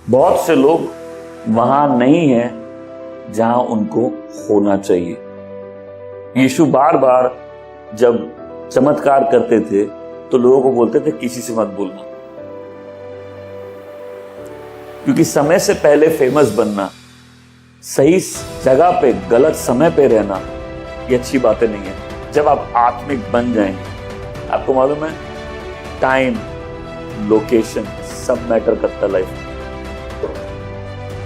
बहुत से लोग वहां नहीं है जहां उनको होना चाहिए। यीशु बार बार जब चमत्कार करते थे तो लोगों को बोलते थे किसी से मत बोलना, क्योंकि समय से पहले फेमस बनना, सही जगह पे गलत समय पे रहना, ये अच्छी बातें नहीं है। जब आप आत्मिक बन जाएंगे, आपको मालूम है टाइम, लोकेशन सब मैटर करता है लाइफ में।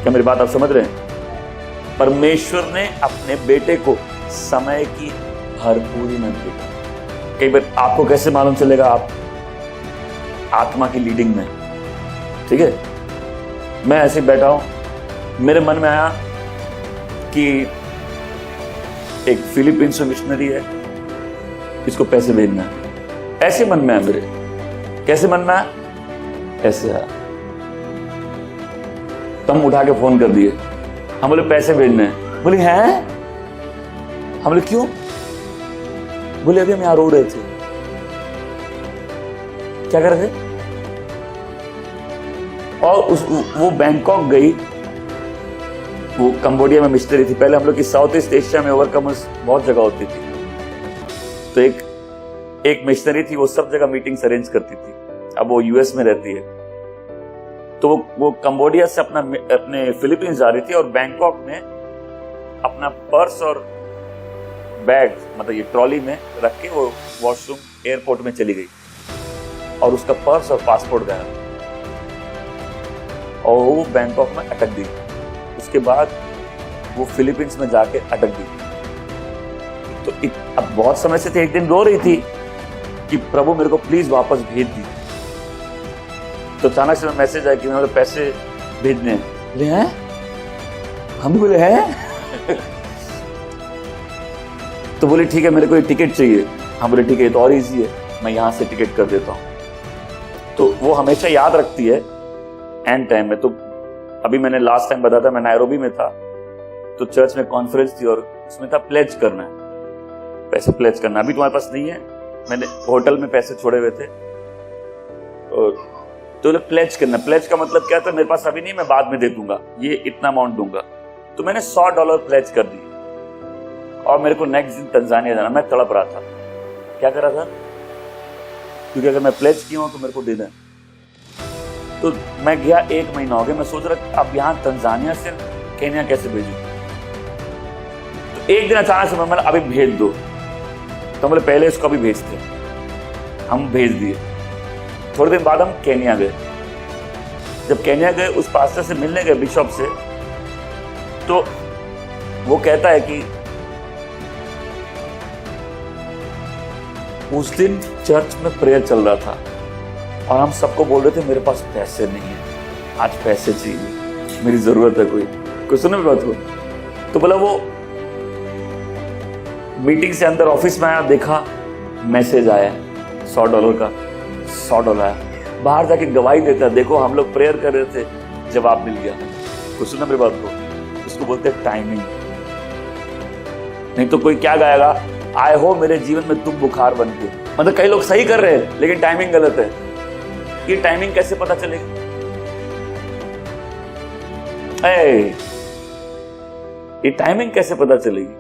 क्या मेरी बात आप समझ रहे हैं? परमेश्वर ने अपने बेटे को समय की भरपूरी में भेजा। कई बार आपको कैसे मालूम चलेगा? आप आत्मा की लीडिंग में, ठीक है। मैं ऐसे बैठा हूं, मेरे मन में आया कि एक फिलीपींस में मिशनरी है, इसको पैसे भेजना है। ऐसे मन में है मेरे। कैसे मन में है? ऐसे है। तो हम उठा के फोन कर दिए, हम बोले पैसे भेजने हैं। बोले हैं? हम बोले क्यों? बोले अभी हम यहां रो रहे थे। क्या कर रहे थे? और वो बैंकॉक गई, वो कंबोडिया में मिस्ट्री थी। पहले हम लोग की साउथ ईस्ट एशिया में ओवरकमर्स बहुत जगह होती थी, तो एक मिशनरी थी, वो सब जगह मीटिंग्स अरेंज करती थी। अब वो यूएस में रहती है, तो वो कंबोडिया से अपने फिलीपींस जा रही थी और बैंकॉक में अपना पर्स और बैग, मतलब ये ट्रॉली में रख के वो वॉशरूम एयरपोर्ट में चली गई और उसका पर्स और पासपोर्ट गया और वो बैंकॉक में अटक गई। उसके बाद वो फिलीपींस में जाके अटक गई। तो अब बहुत समय से थे, एक दिन रो रही थी कि प्रभु मेरे को प्लीज वापस भेज दी। तो अचानक से मैसेज आया कि मेरे पैसे भेजने हैं। बोले हैं? हम भी बोले हैं। तो बोले ठीक है, मेरे को एक टिकट चाहिए। हम बोले ठीक है, तो और इजी है, मैं यहां से टिकट कर देता हूं। तो वो हमेशा याद रखती है एंड टाइम में। तो अभी मैंने लास्ट टाइम बताया था, मैं नायरोबी में था, तो चर्च में कॉन्फ्रेंस थी और उसमें था प्लेज करना है, पैसे प्लेज करना। अभी तुम्हारे पास नहीं है? मैंने होटल में पैसे छोड़े हुए थे और तो प्लेज करना। प्लेज का मतलब क्या था? मेरे पास अभी नहीं, मैं बाद में दे दूंगा, ये इतना अमाउंट दूंगा। तो मैंने $100 प्लेज कर दी और मेरे को नेक्स्ट दिन तंजानिया जाना। मैं तड़प रहा था, क्या कर रहा था? क्योंकि अगर मैं प्लेज किया हूं तो मेरे को देना है। तो मैं गया, 1 महीना हो गया, मैं सोच रहा अब यहां तंजानिया से केन्या कैसे भेजूं। तो एक दिन अचानक से मैं अभी भेज दो, तो बोले पहले इसको अभी भेजते। हम भेज दिए। थोड़े दिन बाद हम केन्या गए। जब केन्या गए, उस पास्टर से मिलने गए, बिशप से, तो वो कहता है कि उस दिन चर्च में प्रेयर चल रहा था और हम सबको बोल रहे थे मेरे पास पैसे नहीं है, आज पैसे चाहिए, मेरी जरूरत है। कोई सुने मेरी बात को? तो बोला वो मीटिंग से अंदर ऑफिस में आया, देखा मैसेज आया $100 का, $100 आया। बाहर जाके गवाही देता, देखो हम लोग प्रेयर कर रहे थे, जवाब मिल गया। कुछ सुना मेरी बात को? उसको बोलते हैं टाइमिंग। नहीं तो कोई क्या गाएगा, आए हो मेरे जीवन में तुम बुखार बन के। मतलब कई लोग सही कर रहे हैं लेकिन टाइमिंग गलत है। ये टाइमिंग कैसे पता चलेगी? ये टाइमिंग कैसे पता चलेगी?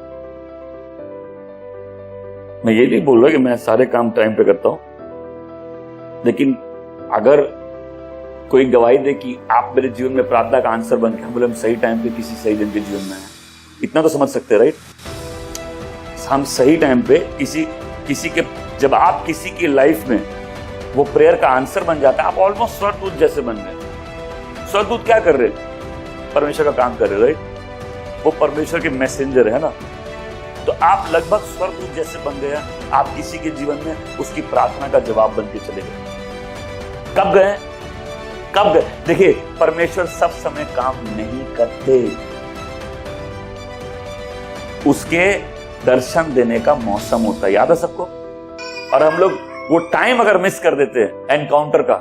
मैं ये नहीं बोल रहा कि मैं सारे काम टाइम पे करता हूं, लेकिन अगर कोई गवाही दे कि आप मेरे जीवन में प्रार्थना का आंसर बन के, हम बोले हम सही टाइम पे किसी सही दिन के जीवन में हैं, इतना तो समझ सकते हैं, राइट? हम सही टाइम पे किसी के, जब आप किसी की लाइफ में वो प्रेयर का आंसर बन जाता है, आप ऑलमोस्ट स्वर्गदूत जैसे बन गए। स्वर्गदूत क्या कर रहे? परमेश्वर का काम कर रहे, राइट? वो परमेश्वर के मैसेंजर है ना। तो आप लगभग स्वर्गदूत जैसे बन गए। आप किसी के जीवन में उसकी प्रार्थना का जवाब बन के चले गए। कब गए? कब गए? देखिए, परमेश्वर सब समय काम नहीं करते, उसके दर्शन देने का मौसम होता है, याद है सबको? और हम लोग वो टाइम अगर मिस कर देते हैं एनकाउंटर का,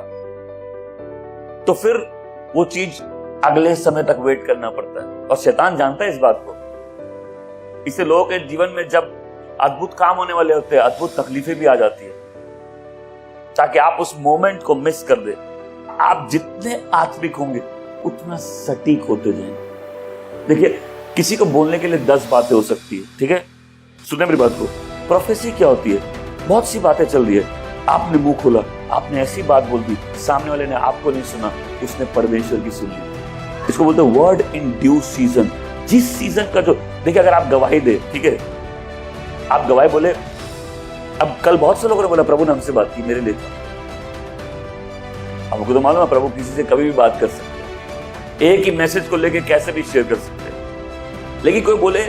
तो फिर वो चीज अगले समय तक वेट करना पड़ता है। और शैतान जानता है इस बात को। इससे लोगों के जीवन में जब अद्भुत काम होने वाले होते हैं, अद्भुत तकलीफें भी आ जाती है, ताकि आप उस मोमेंट को मिस कर दे। आप जितने आत्मिक होंगे उतना सटीक होते जाएंगे। देखिए, किसी को बोलने के लिए 10 बातें हो सकती है, ठीक है, सुने मेरी बात को। प्रोफेसी क्या होती है? बहुत सी बातें चल रही है, आपने मुंह खोला, आपने ऐसी बात बोल दी, सामने वाले ने आपको नहीं सुना, उसने परमेश्वर की सुन ली। इसको बोलते हैं वर्ड इन ड्यू सीजन। जिस सीजन का जो, देखिए अगर आप गवाही दे, ठीक है, आप गवाही बोले, अब कल बहुत से लोगों ने बोला प्रभु ने हमसे बात की, मेरे लिए आपको तो मालूम है प्रभु किसी से कभी भी बात कर सकते हैं, एक ही मैसेज को लेके कैसे भी शेयर कर सकते हैं। लेकिन कोई बोले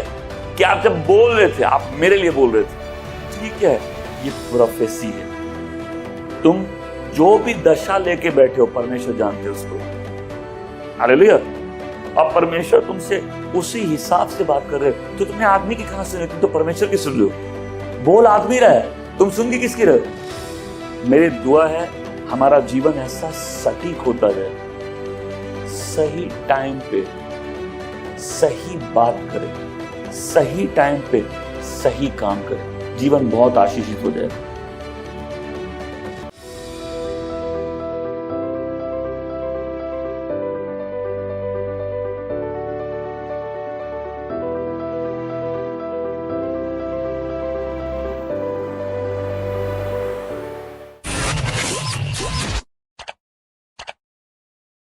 कि आप जब बोल रहे थे, आप मेरे लिए बोल रहे थे, ठीक है, ये प्रोफेसी है। तुम जो भी दशा लेके बैठे हो परमेश्वर जानते हो उसको, हालेलुया। अब परमेश्वर तुमसे उसी हिसाब से बात कर रहे हो, तो तुम्हें आदमी की कहां सुन रहे हो? तुम तो परमेश्वर की सुन रहे हो। बोल आदमी रहा है, तुम सुन के किसकी रहे हो? मेरी दुआ है हमारा जीवन ऐसा सटीक होता जाए, सही टाइम पे सही बात करें, सही टाइम पे सही काम करें, जीवन बहुत आशीषित हो जाए।